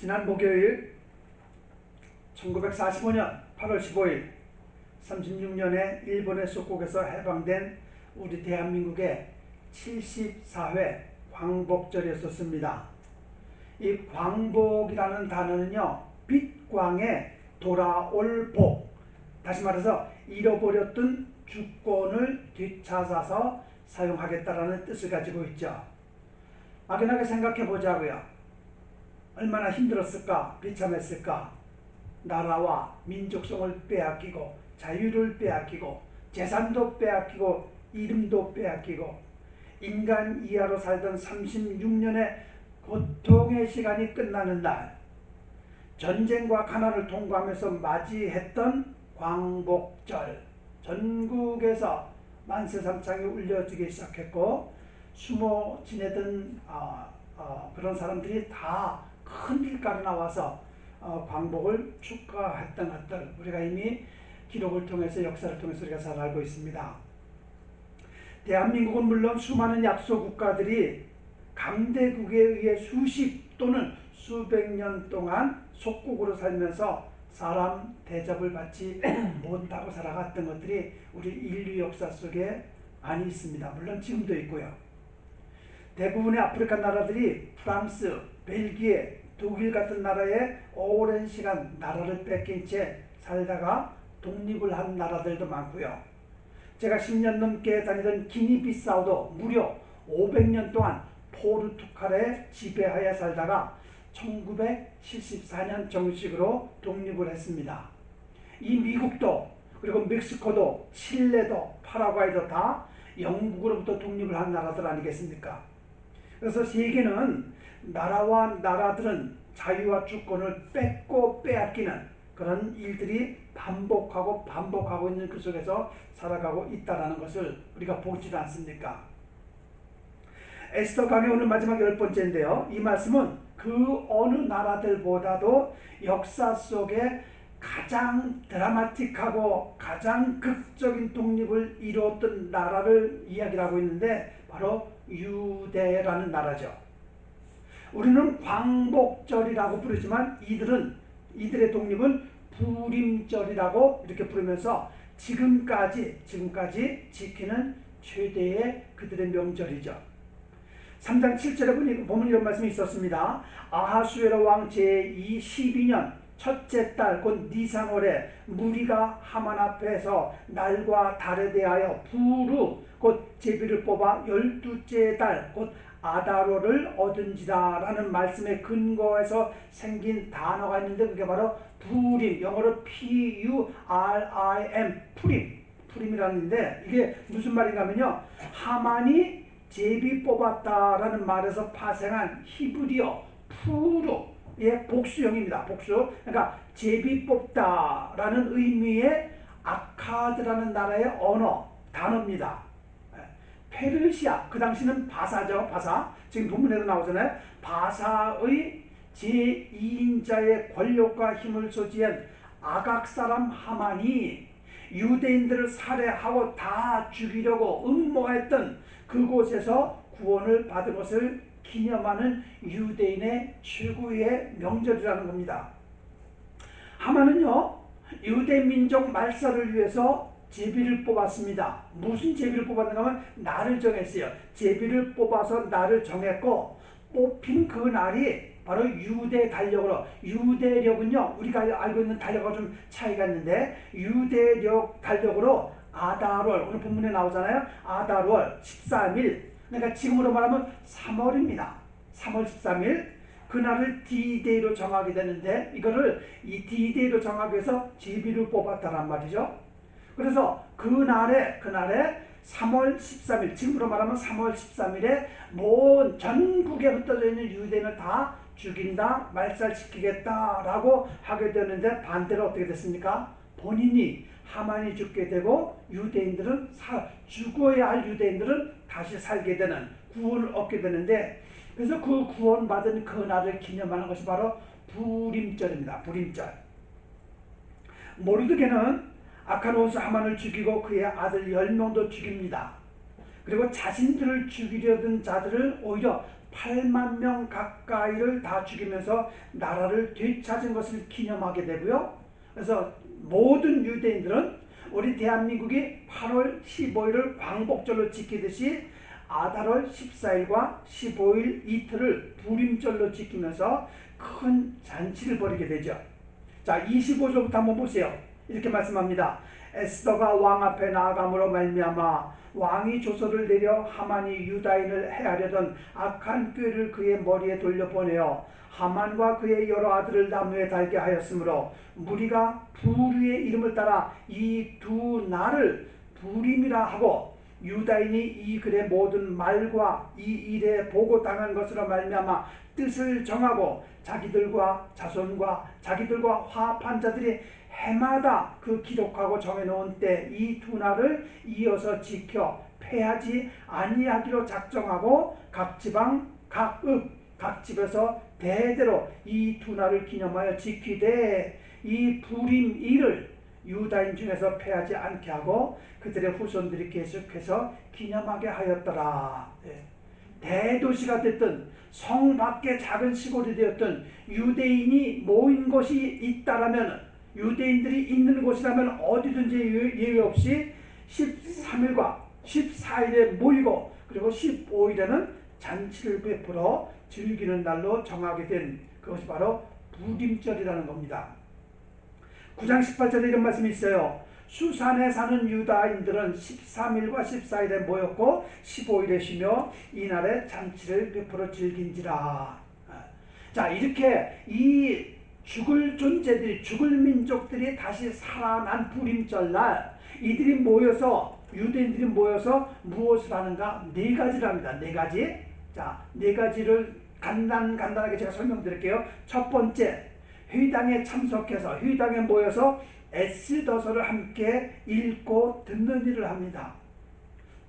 지난 목요일 1945년 8월 15일 36년에 일본의 속국에서 해방된 우리 대한민국의 74회 광복절이었습니다. 이 광복이라는 단어는요, 빛광에 돌아올 복, 다시 말해서 잃어버렸던 주권을 되찾아서 사용하겠다라는 뜻을 가지고 있죠. 막연하게 생각해 보자고요. 얼마나 힘들었을까, 비참했을까. 나라와 민족성을 빼앗기고 자유를 빼앗기고 재산도 빼앗기고 이름도 빼앗기고 인간 이하로 살던 36년의 고통의 시간이 끝나는 날, 전쟁과 가난을 통과하면서 맞이했던 광복절, 전국에서 만세삼창이 울려지기 시작했고 숨어 지내던 그런 사람들이 다 큰 길가로 나와서 광복을 축하했던 것들, 우리가 이미 기록을 통해서, 역사를 통해서 우리가 잘 알고 있습니다. 대한민국은 물론 수많은 약소 국가들이 강대국에 의해 수십 또는 수백 년 동안 속국으로 살면서 사람 대접을 받지 못하고 살아갔던 것들이 우리 인류 역사 속에 많이 있습니다. 물론 지금도 있고요. 대부분의 아프리카 나라들이 프랑스, 벨기에, 독일 같은 나라에 오랜 시간 나라를 뺏긴 채 살다가 독립을 한 나라들도 많고요. 제가 10년 넘게 다니던 기니비사우도 무려 500년 동안 포르투갈의 지배하에 살다가 1974년 정식으로 독립을 했습니다. 이 미국도, 그리고 멕시코도, 칠레도, 파라과이도 다 영국으로부터 독립을 한 나라들 아니겠습니까? 그래서 세계는 나라와 나라들은 자유와 주권을 뺏고 빼앗기는 그런 일들이 반복하고 있는 그 속에서 살아가고 있다는 것을 우리가 보지 않습니까? 에스더 강의 오늘 마지막 10번째인데요. 이 말씀은 그 어느 나라들보다도 역사 속에 가장 드라마틱하고 가장 극적인 독립을 이루었던 나라를 이야기를 하고 있는데 바로 유대라는 나라죠. 우리는 광복절이라고 부르지만 이들의 독립은 부림절이라고 이렇게 부르면서 지금까지 지키는 최대의 그들의 명절이죠. 3장 7절에 보면 이런 말씀이 있었습니다. 아하수에로 왕 제12년 첫째 달 곧 니산월에 무리가 하만 앞에서 날과 달에 대하여 부르 곧 제비를 뽑아 12째 달 곧 아다로를 얻은지라 라는 말씀에 근거해서 생긴 단어가 있는데 그게 바로 부림, 영어로 P-U-R-I-M, 푸림이라는데 이게 무슨 말인가 하면요, 하만이 제비 뽑았다라는 말에서 파생한 히브리어 푸르의 복수형입니다. 복수. 그러니까 제비 뽑다라는 의미의 아카드라는 나라의 단어입니다. 페르시아, 그 당시는 바사죠. 바사. 지금 본문에도 나오잖아요. 바사의 제2인자의 권력과 힘을 소지한 아각 사람 하만이 유대인들을 살해하고 다 죽이려고 음모했던 그곳에서 구원을 받은 것을 기념하는 유대인의 최고의 명절이라는 겁니다. 하만은요, 유대 민족 말살을 위해서 제비를 뽑았습니다. 무슨 제비를 뽑았는가 하면 날을 정했어요. 제비를 뽑아서 날을 정했고 뽑힌 그 날이 바로 유대 달력으로, 유대력은요 우리가 알고 있는 달력과 좀 차이가 있는데 유대력 달력으로 아달월, 오늘 본문에 나오잖아요. 아달월 13일, 그러니까 지금으로 말하면 3월입니다. 3월 13일 그날을 D-Day로 정하게 되는데 이거를 이 D-Day로 정하기 위해서 제비를 뽑았다란 말이죠. 그래서 그날에 3월 13일, 지금으로 말하면 3월 13일에 모든 전국에 흩어져 있는 유대인을 다 죽인다, 말살시키겠다라고 하게 되는데 반대로 어떻게 됐습니까? 본인이 하만이 죽게 되고 유대인들은 죽어야 할 유대인들은 다시 살게 되는, 구원을 얻게 되는데, 그래서 그 구원받은 그날을 기념하는 것이 바로 부림절입니다. 부림절. 모르드게는 악한 원수 하만을 죽이고 그의 아들 10명도 죽입니다. 그리고 자신들을 죽이려던 자들을 오히려 8만 명 가까이를 다 죽이면서 나라를 되찾은 것을 기념하게 되고요. 그래서 모든 유대인들은 우리 대한민국이 8월 15일을 광복절로 지키듯이 아달월 14일과 15일 이틀을 부림절로 지키면서 큰 잔치를 벌이게 되죠. 자, 25절부터 한번 보세요. 이렇게 말씀합니다. 에스더가 왕 앞에 나아감으로 말미암아 왕이 조서를 내려 하만이 유다인을 해하려던 악한 꾀를 그의 머리에 돌려보내어 하만과 그의 여러 아들을 나무에 달게 하였으므로 무리가 부류의 이름을 따라 이 두 날을 부림이라 하고 유다인이 이 글의 모든 말과 이 일에 보고당한 것으로 말미암아 뜻을 정하고 자기들과 자손과 자기들과 화합한 자들이 해마다 그 기록하고 정해놓은 때 이 두 날을 이어서 지켜 패하지 아니하기로 작정하고 각 지방 각 집에서 대대로 이 두 날을 기념하여 지키되 이 부림일을 유다인 중에서 패하지 않게 하고 그들의 후손들이 계속해서 기념하게 하였더라. 대도시가 됐든 성 밖의 작은 시골이 되었든 유대인이 모인 곳이 있다라면, 유대인들이 있는 곳이라면 어디든지 예외 없이 13일과 14일에 모이고 그리고 15일에는 잔치를 베풀어 즐기는 날로 정하게 된 그것이 바로 부림절이라는 겁니다. 9장 18절에 이런 말씀이 있어요. 수산에 사는 유다인들은 13일과 14일에 모였고 15일에 쉬며 이날에 잔치를 베풀어 즐긴지라. 자, 이렇게 이 죽을 존재들이, 죽을 민족들이 다시 살아난 부림절날 이들이 모여서, 유대인들이 모여서 무엇을 하는가? 네 가지를 합니다. 네 가지. 자, 네 가지를 간단하게 제가 설명드릴게요. 첫 번째, 회당에 참석해서, 회당에 모여서 에스더서를 함께 읽고 듣는 일을 합니다.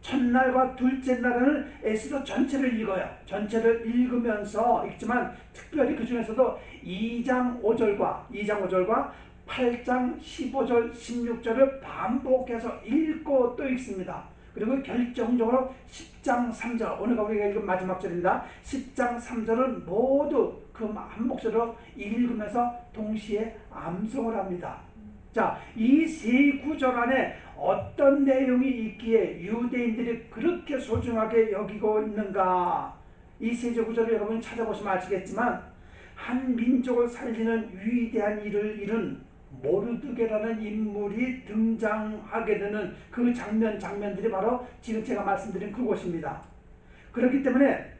첫날과 둘째 날에는 에스더 전체를 읽어요. 전체를 읽으면서 읽지만 특별히 그 중에서도 2장 5절과 8장 15절, 16절을 반복해서 읽고 또 읽습니다. 그리고 결정적으로 10장 3절, 오늘 우리가 읽은 마지막 절입니다. 10장 3절은 모두 그 한 목소리로 읽으면서 동시에 암송을 합니다. 자, 이 세 구절 안에 어떤 내용이 있기에 유대인들이 그렇게 소중하게 여기고 있는가? 이 세 구절을 여러분 찾아보시면 아시겠지만 한 민족을 살리는 위대한 일을 이룬 모르드게라는 인물이 등장하게 되는 그 장면들이 바로 지금 제가 말씀드린 그곳입니다. 그렇기 때문에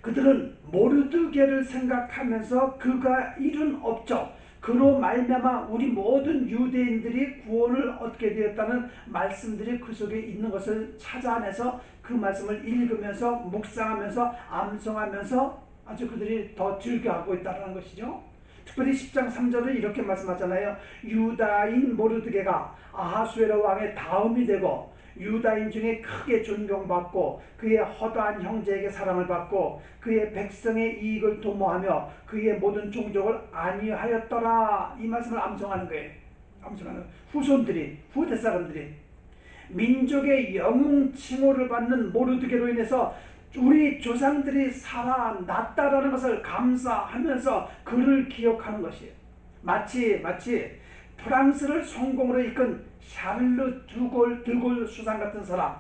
그들은 모르드게를 생각하면서 그가 이룬 업적, 그로 말미암아 우리 모든 유대인들이 구원을 얻게 되었다는 말씀들이 그 속에 있는 것을 찾아내서 그 말씀을 읽으면서 묵상하면서 암송하면서 아주 그들이 더 즐겨하고 있다는 것이죠. 특별히 10장 3절은 이렇게 말씀하잖아요. 유다인 모르드게가 아하수에로 왕의 다음이 되고 유다인 중에 크게 존경받고 그의 허다한 형제에게 사랑을 받고 그의 백성의 이익을 도모하며 그의 모든 종족을 안위하였더라. 이 말씀을 암송하는 거예요. 암송하는 후손들이, 후대 사람들이 민족의 영웅 칭호를 받는 모르드게로 인해서 우리 조상들이 살아났다라는 것을 감사하면서 그를 기억하는 것이에요. 마치 프랑스를 성공으로 이끈 샤를르 드골 수상 같은 사람,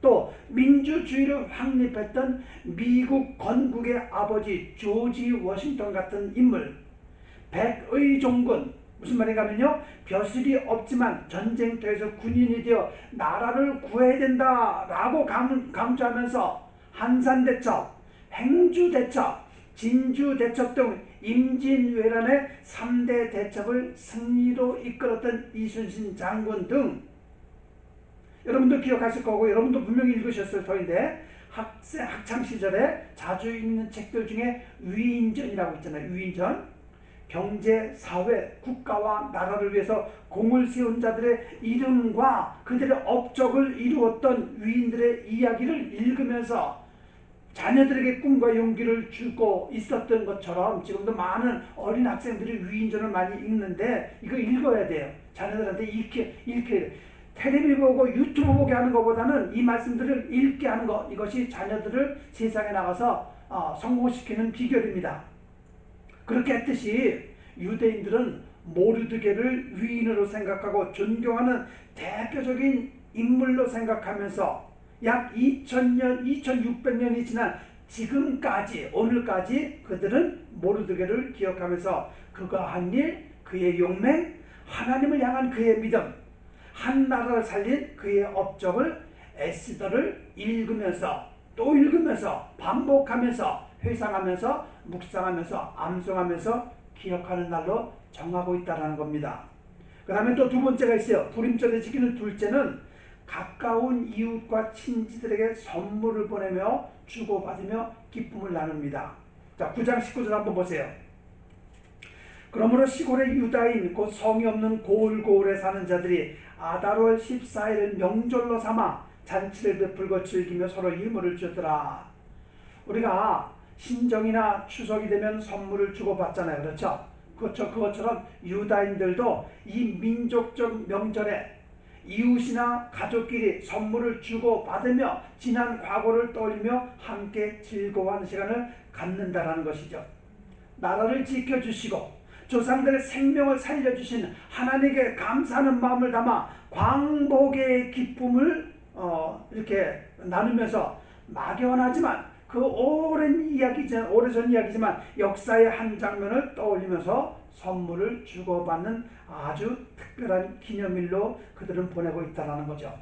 또 민주주의를 확립했던 미국 건국의 아버지 조지 워싱턴 같은 인물, 백의 종군, 무슨 말인가 하면요, 벼슬이 없지만 전쟁터에서 군인이 되어 나라를 구해야 된다라고 강조하면서 한산대첩, 행주대첩, 진주대첩 등 임진왜란의 3대 대첩을 승리로 이끌었던 이순신 장군 등, 여러분도 기억하실 거고 여러분도 분명히 읽으셨을 터인데 학창시절에 자주 읽는 책들 중에 위인전이라고 있잖아요. 위인전. 경제, 사회, 국가와 나라를 위해서 공을 세운 자들의 이름과 그들의 업적을 이루었던 위인들의 이야기를 읽으면서 자녀들에게 꿈과 용기를 주고 있었던 것처럼 지금도 많은 어린 학생들이 위인전을 많이 읽는데 이거 읽어야 돼요. 자녀들한테 읽혀야 돼요. 텔레비 보고 유튜브 보게 하는 것보다는 이 말씀들을 읽게 하는 것, 이것이 자녀들을 세상에 나가서 성공시키는 비결입니다. 그렇게 했듯이 유대인들은 모르드게를 위인으로 생각하고 존경하는 대표적인 인물로 생각하면서 약 2000년, 2600년이 지난 지금까지, 오늘까지 그들은 모르드게를 기억하면서 그가 한 일, 그의 용맹, 하나님을 향한 그의 믿음, 한 나라를 살린 그의 업적을 에스더를 읽으면서 또 읽으면서 반복하면서 회상하면서 묵상하면서 암송하면서 기억하는 날로 정하고 있다는 겁니다. 그 다음에 또 두 번째가 있어요. 불임절에 지키는 둘째는 가까운 이웃과 친지들에게 선물을 보내며 주고받으며 기쁨을 나눕니다. 자, 9장 19절 한번 보세요. 그러므로 시골의 유다인 곧 성이 없는 고을고을에 사는 자들이 아달월 14일을 명절로 삼아 잔치를 베풀고 즐기며 서로 힘을 주더라. 우리가 신정이나 추석이 되면 선물을 주고받잖아요. 그렇죠? 그것처럼 유다인들도 이 민족적 명절에 이웃이나 가족끼리 선물을 주고받으며 지난 과거를 떠올리며 함께 즐거워하는 시간을 갖는다는 것이죠. 나라를 지켜주시고 조상들의 생명을 살려주신 하나님께 감사하는 마음을 담아 광복의 기쁨을 이렇게 나누면서 막연하지만 그 오래전 이야기지만 역사의 한 장면을 떠올리면서 선물을 주고받는 아주 특별한 기념일로 그들은 보내고 있다는 거죠.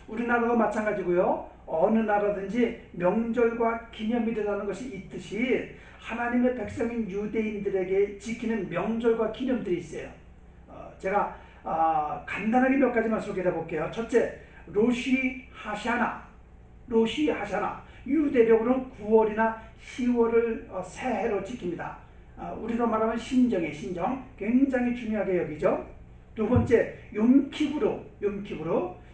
우리나라도 마찬가지고요. 어느 나라든지 명절과 기념일이라는 것이 있듯이 하나님의 백성인 유대인들에게 지키는 명절과 기념들이 있어요. 제가 간단하게 몇 가지만 소개해 볼게요. 첫째, 로시 하샤나. 유대력으로는 9월이나 10월을 새해로 지킵니다. 우리로 말하면 신정 굉장히 중요하게 여기죠. 두 번째, 욤키브루.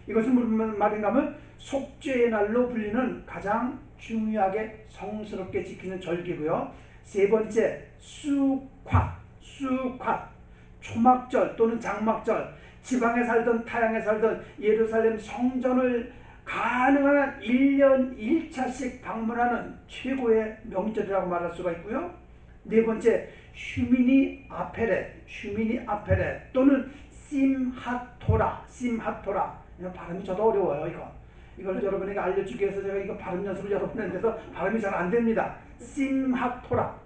이것은 무슨 말인가 하면 속죄의 날로 불리는 가장 중요하게 성스럽게 지키는 절기고요. 세 번째, 수콱. 초막절 또는 장막절. 지방에 살던 타양에 살던 예루살렘 성전을 가능한 1년 1차씩 방문하는 최고의 명절이라고 말할 수가 있고요. 네 번째, 슈미니 아페렛 또는 심핫토라. 발음이 저도 어려워요. 이걸 여러분에게 알려주기 위해서 제가 이거 발음 연습을 여러 번 했는데도 발음이 잘 안 됩니다. 심핫토라.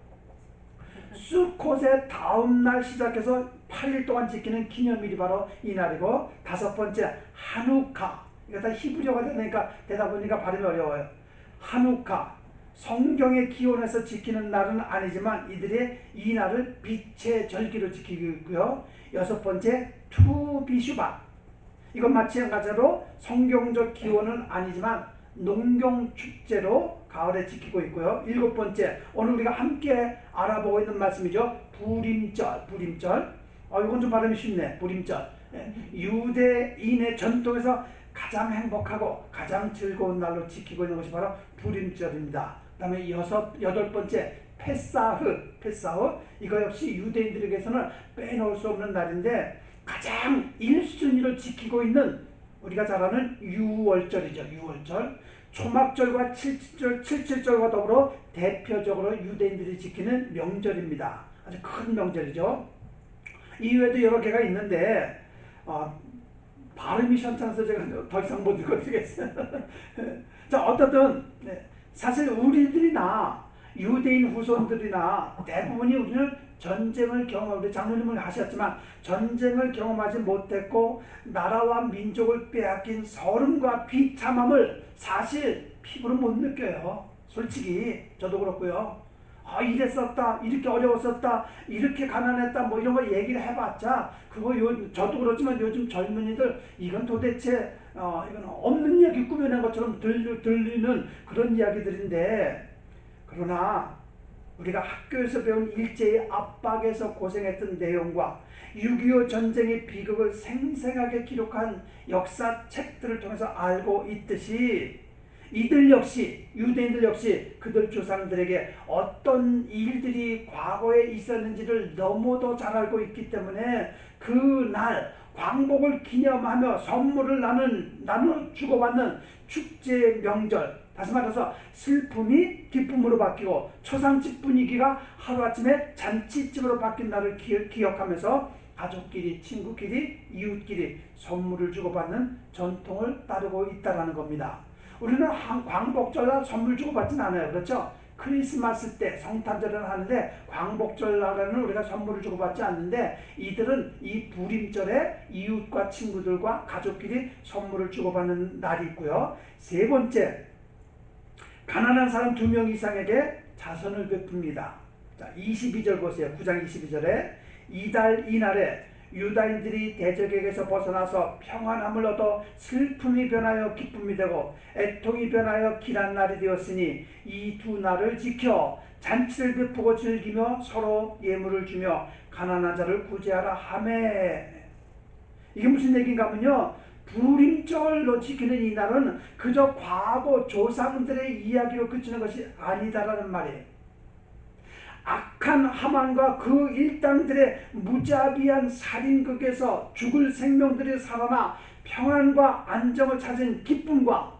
수콧의 다음 날 시작해서 8일 동안 지키는 기념일이 바로 이 날이고, 다섯 번째, 하누카. 이거 다 히브리어가 되니까 되다 보니까 발음이 어려워요. 하누카. 성경의 기원에서 지키는 날은 아니지만 이들이 이 날을 빛의 절기로 지키고 있고요. 여섯 번째, 투비슈바. 이건 마찬가지로 성경적 기원은 아니지만 농경축제로 가을에 지키고 있고요. 일곱 번째, 오늘 우리가 함께 알아보고 있는 말씀이죠. 불임절. 이건 좀 발음이 쉽네. 불임절. 유대인의 전통에서 가장 행복하고 가장 즐거운 날로 지키고 있는 것이 바로 불임절입니다. 그 다음에 여덟 번째, 페사흐. 이거 역시 유대인들에게서는 빼놓을 수 없는 날인데 가장 1순위로 지키고 있는 우리가 잘 아는 유월절이죠. 초막절과 칠칠절과 더불어 대표적으로 유대인들이 지키는 명절입니다. 아주 큰 명절이죠. 이외에도 여러 개가 있는데 발음이 시원찮아서 제가 더 이상 못 읽어드리겠어요. 자, 어떻든 사실 우리들이나 유대인 후손들이나 대부분이 우리는 전쟁을 우리 장로님을 하셨지만 전쟁을 경험하지 못했고 나라와 민족을 빼앗긴 서름과 비참함을 사실 피부로 못 느껴요. 솔직히 저도 그렇고요. 이랬었다, 이렇게 어려웠었다, 이렇게 가난했다, 뭐 이런 거 얘기를 해봤자 그거 저도 그렇지만 요즘 젊은이들 이건 도대체 이건 없는 얘기 꾸며낸 것처럼 들리는 그런 이야기들인데, 그러나 우리가 학교에서 배운 일제의 압박에서 고생했던 내용과 6.25 전쟁의 비극을 생생하게 기록한 역사책들을 통해서 알고 있듯이 이들 역시, 유대인들 역시 그들 조상들에게 어떤 일들이 과거에 있었는지를 너무도 잘 알고 있기 때문에 그날 광복을 기념하며 선물을 나누 주고받는 축제 명절. 다시 말해서 슬픔이 기쁨으로 바뀌고 초상집 분위기가 하루아침에 잔치집으로 바뀐 날을 기억하면서 가족끼리, 친구끼리, 이웃끼리 선물을 주고받는 전통을 따르고 있다는 겁니다. 우리는 광복절날 선물 주고받지는 않아요. 그렇죠? 크리스마스 때 성탄절을 하는데 광복절날에는 우리가 선물을 주고받지 않는데, 이들은 이 부림절에 이웃과 친구들과 가족끼리 선물을 주고받는 날이 있고요. 세 번째, 가난한 사람 2명 이상에게 자선을 베풉니다. 자, 22절 보세요. 9장 22절에 이날에 유다인들이 대적에게서 벗어나서 평안함을 얻어 슬픔이 변하여 기쁨이 되고 애통이 변하여 길한 날이 되었으니 이 두 날을 지켜 잔치를 베푸고 즐기며 서로 예물을 주며 가난한 자를 구제하라 하매. 이게 무슨 얘기인가 하면요, 부림절로 지키는 이 날은 그저 과거 조상들의 이야기로 그치는 것이 아니다라는 말이에요. 악한 하만과 그 일당들의 무자비한 살인극에서 죽을 생명들이 살아나 평안과 안정을 찾은 기쁨과,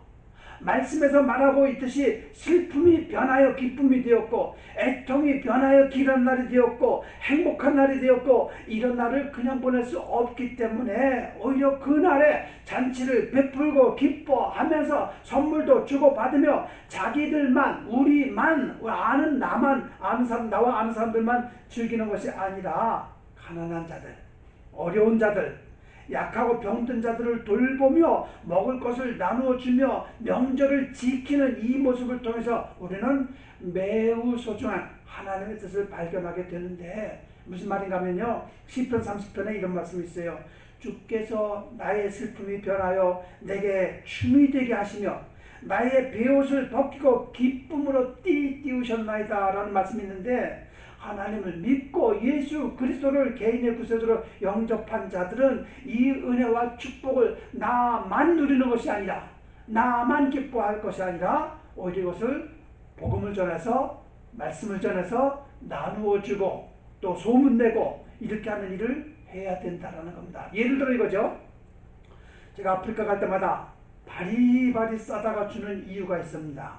말씀에서 말하고 있듯이 슬픔이 변하여 기쁨이 되었고 애통이 변하여 길한 날이 되었고 행복한 날이 되었고, 이런 날을 그냥 보낼 수 없기 때문에 오히려 그 날에 잔치를 베풀고 기뻐하면서 선물도 주고받으며 자기들만, 우리만, 나와 아는 사람들만 즐기는 것이 아니라 가난한 자들, 어려운 자들, 약하고 병든 자들을 돌보며 먹을 것을 나누어 주며 명절을 지키는 이 모습을 통해서 우리는 매우 소중한 하나님의 뜻을 발견하게 되는데, 무슨 말인가 하면요, 시편 30편에 이런 말씀이 있어요. 주께서 나의 슬픔이 변하여 내게 춤이 되게 하시며 나의 베옷을 벗기고 기쁨으로 띄우셨나이다 라는 말씀이 있는데, 하나님을 믿고 예수 그리스도를 개인의 구세주로 영접한 자들은 이 은혜와 축복을 나만 누리는 것이 아니라, 나만 기뻐할 것이 아니라 오히려 이것을 복음을 전해서, 말씀을 전해서 나누어 주고 또 소문내고 이렇게 하는 일을 해야 된다는 겁니다. 예를 들어 이거죠. 제가 아프리카 갈 때마다 바리바리 싸다가 주는 이유가 있습니다.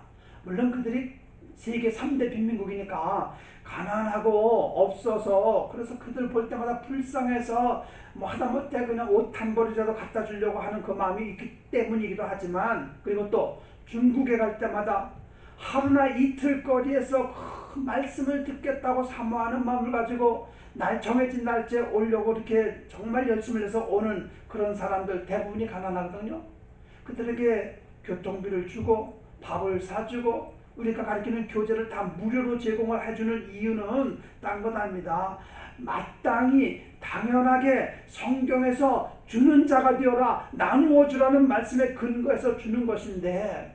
물론 그들이 세계 3대 빈민국이니까 가난하고 없어서, 그래서 그들 볼 때마다 불쌍해서 뭐 하다못해 그냥 옷 한 벌이라도 갖다 주려고 하는 그 마음이 있기 때문이기도 하지만, 그리고 또 중국에 갈 때마다 하루나 이틀 거리에서 그 말씀을 듣겠다고 사모하는 마음을 가지고 정해진 날짜에 오려고 이렇게 정말 열심을 해서 오는 그런 사람들 대부분이 가난하거든요. 그들에게 교통비를 주고 밥을 사주고 우리가 가르치는 교재를 다 무료로 제공을 해주는 이유는 딴 것 아닙니다. 마땅히 당연하게 성경에서 주는 자가 되어라, 나누어 주라는 말씀에 근거해서 주는 것인데,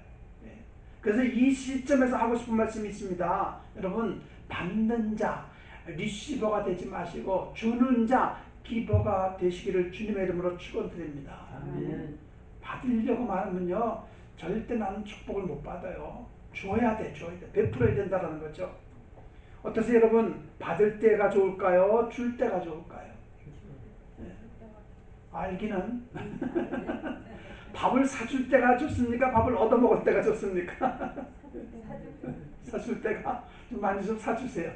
그래서 이 시점에서 하고 싶은 말씀이 있습니다. 여러분, 받는 자, 리시버가 되지 마시고 주는 자, 기버가 되시기를 주님의 이름으로 축원드립니다. 받으려고 하면요, 절대 나는 축복을 못 받아요. 줘야 돼. 베풀어야 된다는 거죠. 어떠세요, 여러분? 받을 때가 좋을까요? 줄 때가 좋을까요? 네. 알기는 밥을 사줄 때가 좋습니까? 밥을 얻어먹을 때가 좋습니까? 사줄 때가 좀 많이 좀 사주세요.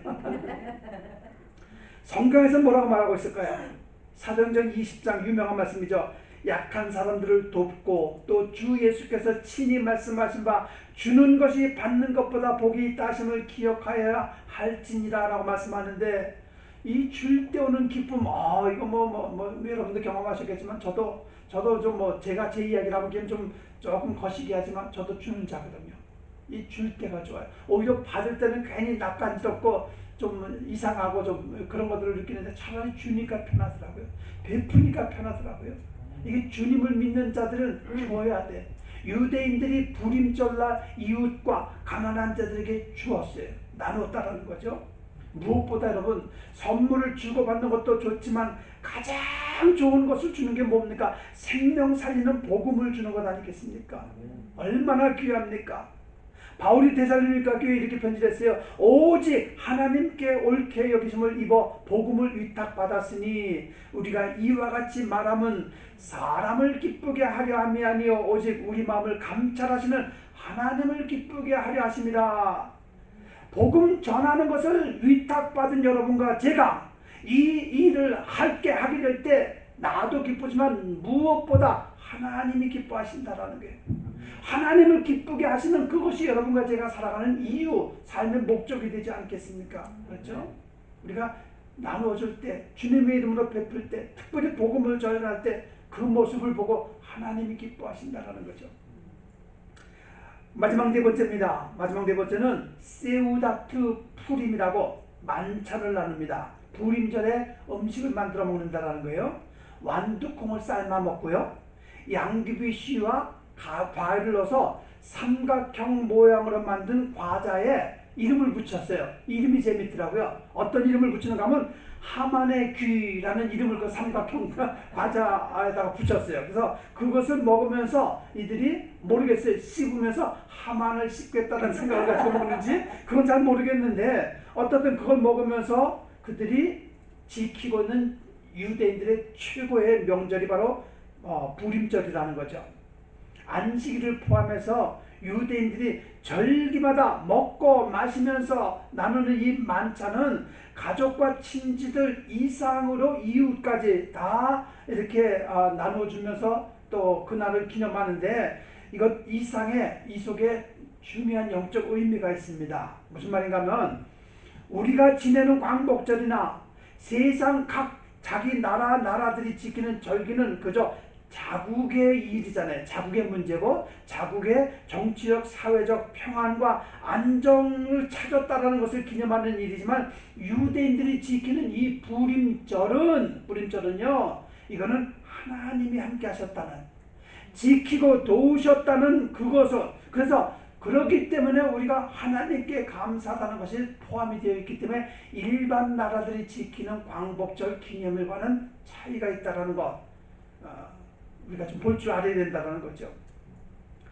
성경에서 뭐라고 말하고 있을까요? 사도행전 20장 유명한 말씀이죠. 약한 사람들을 돕고 또 주 예수께서 친히 말씀하신 바 주는 것이 받는 것보다 복이 있다 하심을 기억하여야 할지니라 라고 말씀하는데, 이 줄 때 오는 기쁨, 이거 여러분들 경험하셨겠지만 저도 좀 제가 제 이야기를 하기엔 좀 조금 거시기 하지만 저도 주는 자거든요. 이 줄 때가 좋아요. 오히려 받을 때는 괜히 낯간지럽고 좀 이상하고 좀 그런 것들을 느끼는데 차라리 주니까 편하더라고요. 베푸니까 편하더라고요. 이게 주님을 믿는 자들은 줘야 돼. 유대인들이 부림절날 이웃과 가난한 자들에게 주었어요. 나눴다라는 거죠. 무엇보다 여러분, 선물을 주고받는 것도 좋지만 가장 좋은 것을 주는 게 뭡니까? 생명 살리는 복음을 주는 것 아니겠습니까? 얼마나 귀합니까? 바울이 데살로니가 교회에 이렇게 편지를 했어요. 오직 하나님께 옳게 여기심을 입어 복음을 위탁받았으니 우리가 이와 같이 말함은 사람을 기쁘게 하려 함이 아니요 오직 우리 마음을 감찰하시는 하나님을 기쁘게 하려 하심이라. 복음 전하는 것을 위탁받은 여러분과 제가 이 일을 하게 될 때 나도 기쁘지만 무엇보다 하나님이 기뻐하신다라는 거예요. 하나님을 기쁘게 하시는 그것이 여러분과 제가 살아가는 이유, 삶의 목적이 되지 않겠습니까? 그렇죠? 우리가 나누어줄 때, 주님의 이름으로 베풀 때, 특별히 복음을 전할 때 그 모습을 보고 하나님이 기뻐하신다라는 거죠. 마지막 네 번째입니다. 마지막 네 번째는 세우다트 푸림이라고 만찬을 나눕니다. 부림절에 음식을 만들어 먹는다라는 거예요. 완두콩을 삶아 먹고요. 양귀비씨와 과일을 넣어서 삼각형 모양으로 만든 과자에 이름을 붙였어요. 이름이 재밌더라고요. 어떤 이름을 붙이는가 하면 하만의 귀라는 이름을 그 삼각형 과자에다가 붙였어요. 그래서 그것을 먹으면서 이들이 모르겠어요. 씹으면서 하만을 씹겠다는 생각을 가지고 먹는지 그건 잘 모르겠는데 어떻든 그걸 먹으면서 그들이 지키고 있는 유대인들의 최고의 명절이 바로 부림절이라는 거죠. 안식일을 포함해서 유대인들이 절기마다 먹고 마시면서 나누는 이 만찬은 가족과 친지들 이상으로 이웃까지 다 이렇게 나눠주면서 또 그날을 기념하는데 이 속에 중요한 영적 의미가 있습니다. 무슨 말인가 하면 우리가 지내는 광복절이나 세상 각 자기 나라들이 지키는 절기는 그저 자국의 일이잖아요. 자국의 문제고 자국의 정치적 사회적 평안과 안정을 찾았다라는 것을 기념하는 일이지만 유대인들이 지키는 이 부림절은요 이거는 하나님이 함께 하셨다는 지키고 도우셨다는 그것을 그래서 그렇기 때문에 우리가 하나님께 감사하다는 것이 포함이 되어 있기 때문에 일반 나라들이 지키는 광복절 기념일과는 차이가 있다는 것 우리가 좀 볼 줄 알아야 된다는 거죠.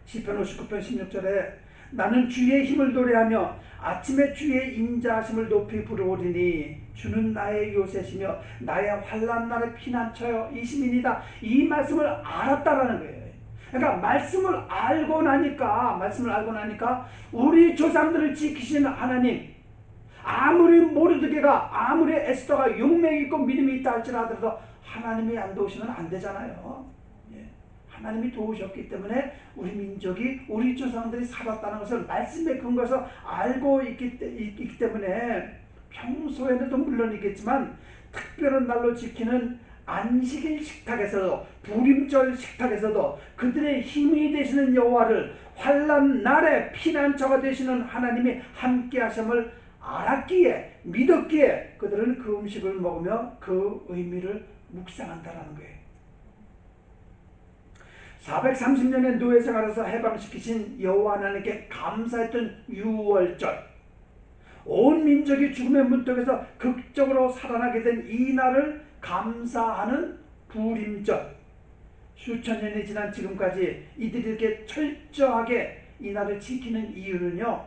시편 59편 16절에 나는 주의 힘을 노래하며 아침에 주의 인자하심을 높이 부르오리니 주는 나의 요새시며 나의 환난 날의 피난처여 이시민이다. 이 말씀을 알았다라는 거예요. 그러니까 말씀을 알고 나니까 우리 조상들을 지키시는 하나님 아무리 모르드게가 아무리 에스더가 용맹이 있고 믿음이 있다 할지라도 하나님이 안 도우시면 안 되잖아요. 하나님이 도우셨기 때문에 우리 민족이 우리 조상들이 살았다는 것을 말씀에 근거해서 알고 있기 때문에 평소에도 물론이겠지만 특별한 날로 지키는 안식일 식탁에서도 부림절 식탁에서도 그들의 힘이 되시는 여호와를 환난 날에 피난처가 되시는 하나님이 함께 하심을 알았기에 믿었기에 그들은 그 음식을 먹으며 그 의미를 묵상한다는 거예요. 430년의 노예 생활에서 해방시키신 여호와 하나님께 감사했던 유월절 온 민족이 죽음의 문턱에서 극적으로 살아나게 된 이 날을 감사하는 부림절 수천 년이 지난 지금까지 이들이 이렇게 철저하게 이 날을 지키는 이유는요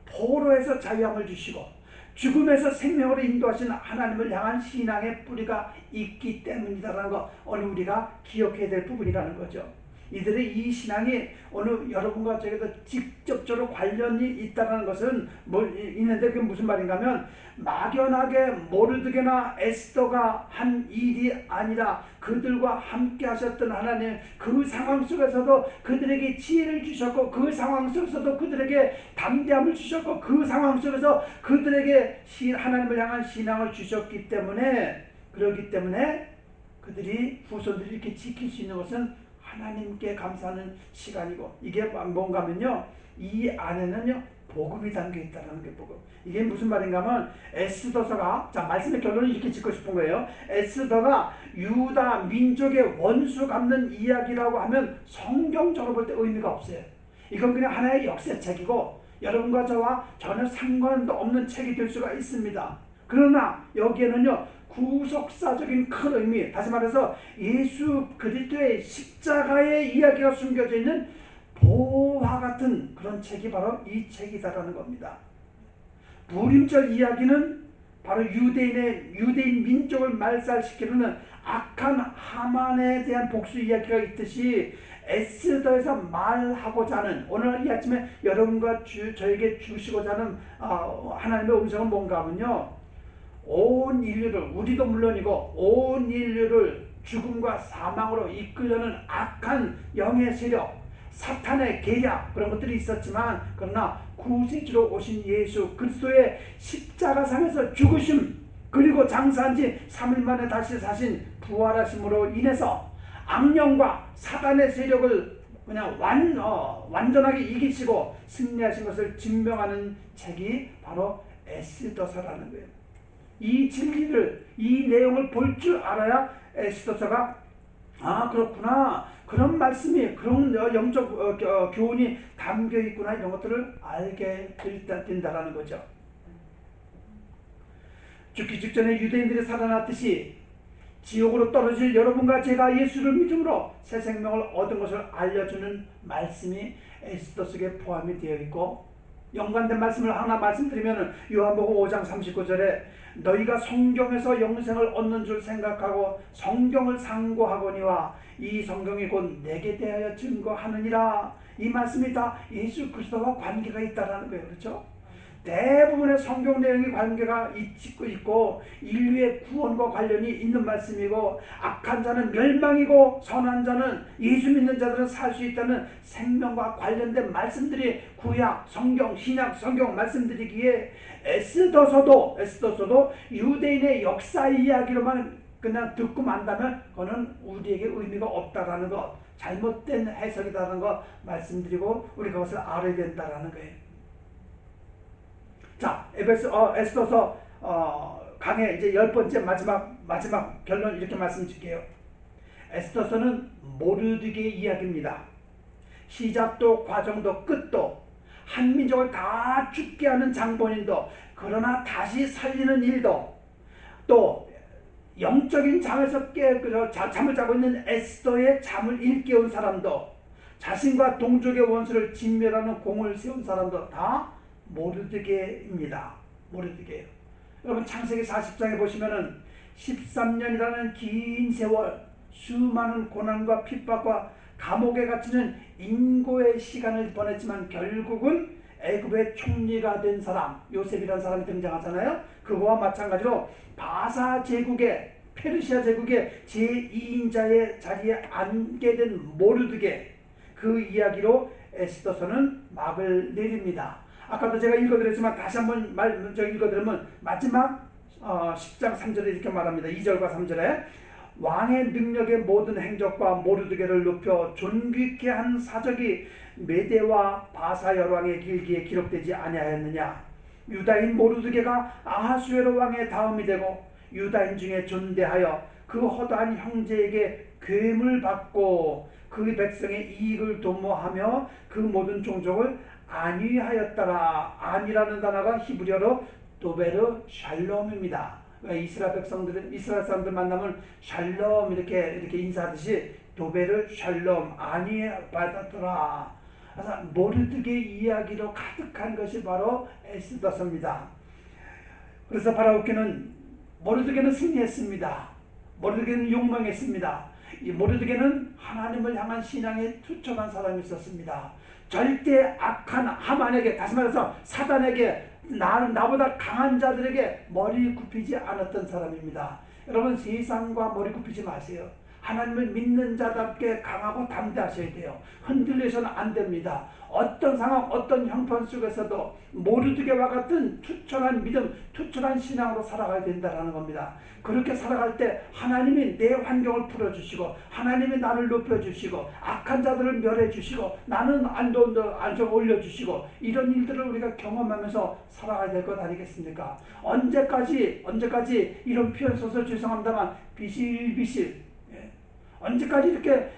포로에서 자유함을 주시고 죽음에서 생명으로 인도하시는 하나님을 향한 신앙의 뿌리가 있기 때문이다라는 거 오늘 우리가 기억해야 될 부분이라는 거죠. 이들의 이 신앙이 오늘 여러분과 저에게도 직접적으로 관련이 있다는 것은 있는데 그게 무슨 말인가 하면 막연하게 모르드게나 에스더가 한 일이 아니라 그들과 함께 하셨던 하나님 그 상황 속에서도 그들에게 지혜를 주셨고 그 상황 속에서도 그들에게 담대함을 주셨고 그 상황 속에서 그들에게 하나님을 향한 신앙을 주셨기 때문에 그렇기 때문에 그들이 후손들이 이렇게 지킬 수 있는 것은 하나님께 감사하는 시간이고 이게 뭔가 하면요 이 안에는요 복음이 담겨 있다는 게 복음. 이게 무슨 말인가 하면 에스더서가 자 말씀의 결론을 이렇게 짓고 싶은 거예요. 에스더가 유다 민족의 원수 갚는 이야기라고 하면 성경적으로 볼 때 의미가 없어요. 이건 그냥 하나의 역사책이고 여러분과 저와 전혀 상관도 없는 책이 될 수가 있습니다. 그러나 여기에는요 구속사적인 큰 의미, 다시 말해서 예수 그리스도의 십자가의 이야기가 숨겨져 있는 보화 그와 같은 그런 책이 바로 이 책이다라는 겁니다. 부림절 이야기는 바로 유대인 민족을 말살시키는 악한 하만에 대한 복수 이야기가 있듯이 에스더에서 말하고자 하는, 오늘 이 아침에 여러분과 저에게 주시고자 하는 하나님의 음성은 뭔가 하면요, 온 인류를, 우리도 물론이고 온 인류를 죽음과 사망으로 이끌려는 악한 영의 세력, 사탄의 계략, 그런 것들이 있었지만, 그러나 구세주로 오신 예수 그리스도의 십자가상에서 죽으심, 그리고 장사한 지 3일 만에 다시 사신 부활하심으로 인해서 악령과 사단의 세력을 그냥 완전하게 이기시고 승리하신 것을 증명하는 책이 바로 에스더서라는 거예요. 이 진리를, 이 내용을 볼 줄 알아야 에스더서가 그렇구나, 그런 말씀이, 그런 영적 교훈이 담겨 있구나, 이런 것들을 알게 된다라는 거죠. 죽기 직전에 유대인들이 살아났듯이 지옥으로 떨어질 여러분과 제가 예수를 믿음으로 새 생명을 얻은 것을 알려주는 말씀이 에스더서에 포함이 되어 있고, 연관된 말씀을 하나 말씀드리면 요한복음 5장 39절에 너희가 성경에서 영생을 얻는 줄 생각하고 성경을 상고하거니와 이 성경이 곧 내게 대하여 증거하느니라, 이 말씀이 다 예수 그리스도와 관계가 있다라는 거예요. 그렇죠? 대부분의 성경 내용이 관계가 있고 인류의 구원과 관련이 있는 말씀이고, 악한 자는 멸망이고 선한 자는, 예수 믿는 자들은 살 수 있다는 생명과 관련된 말씀들이 구약 성경, 신약 성경 말씀들이기에 에스더서도 유대인의 역사 이야기로만 그냥 듣고 만다면 그거는 우리에게 의미가 없다라는 것, 잘못된 해석이다라는 것 말씀드리고 우리가 그것을 알아야 된다라는 거예요. 자, 에스더서 강의 이제 10번째 마지막 결론 이렇게 말씀드릴게요. 에스더서는 모르드게의 이야기입니다. 시작도 과정도 끝도, 한 민족을 다 죽게 하는 장본인도, 그러나 다시 살리는 일도, 또 영적인 잠에서 잠을 자고 있는 에스더의 잠을 일깨운 사람도, 자신과 동족의 원수를 진멸하는 공을 세운 사람도 다 모르드게입니다. 모르드게예요. 여러분 창세기 40장에 보시면은 13년이라는 긴 세월, 수많은 고난과 핍박과 감옥에 갇히는 인고의 시간을 보냈지만 결국은 애굽의 총리가 된 사람, 요셉이라는 사람이 등장하잖아요. 그거와 마찬가지로 바사 제국의, 페르시아 제국의 제2인자의 자리에 앉게 된 모르드게, 그 이야기로 에스더서는 막을 내립니다. 아까도 제가 읽어드렸지만 다시 한번 읽어드리면 마지막 10장 3절에 이렇게 말합니다. 2절과 3절에 왕의 능력의 모든 행적과 모르드게를 높여 존귀케 한 사적이 메대와 바사 열왕의 길기에 기록되지 아니하였느냐. 유다인 모르드게가 아하수에로 왕의 다음이 되고 유다인 중에 존대하여 그 허다한 형제에게 괴물 받고 그 백성의 이익을 도모하며 그 모든 종족을 안위하였더라. 안위라는 단어가 히브리어로 도베르 샬롬입니다. 이스라엘 사람들 만나면 샬롬 이렇게 인사하듯이 도베르 샬롬, 안위받았더라. 그래서 모르드게 이야기로 가득한 것이 바로 에스더서입니다. 그래서 바라오케는, 모르드게는 승리했습니다. 모르드게는 욕망했습니다. 이 모르드게는 하나님을 향한 신앙에 투철한 사람이 있었습니다. 절대 악한 하만에게, 다시 말해서 사단에게, 나보다 강한 자들에게 머리 굽히지 않았던 사람입니다. 여러분 세상과 머리 굽히지 마세요. 하나님을 믿는 자답게 강하고 담대하셔야 돼요. 흔들려서는 안 됩니다. 어떤 상황, 어떤 형편 속에서도 모르드게와 같은 투철한 믿음, 투철한 신앙으로 살아가야 된다는 겁니다. 그렇게 살아갈 때 하나님이 내 환경을 풀어주시고, 하나님이 나를 높여주시고, 악한 자들을 멸해주시고, 나는 안정 올려주시고, 이런 일들을 우리가 경험하면서 살아가야 될 것 아니겠습니까? 언제까지 이런 표현 써서 죄송합니다만 비실비실, 언제까지 이렇게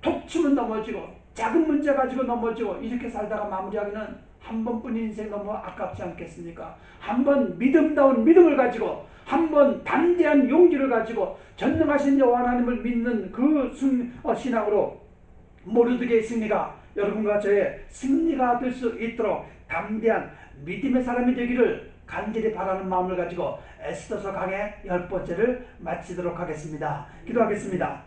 톡 치면 넘어지고 작은 문제 가지고 넘어지고 이렇게 살다가 마무리하기는 한 번뿐인 인생 너무 아깝지 않겠습니까? 한 번 믿음다운 믿음을 가지고, 한 번 담대한 용기를 가지고 전능하신 여호와 하나님을 믿는 그 신앙으로 모르드게의 승리가 여러분과 저의 승리가 될 수 있도록 담대한 믿음의 사람이 되기를 간절히 바라는 마음을 가지고 에스더서 강의 10번째를 마치도록 하겠습니다. 기도하겠습니다.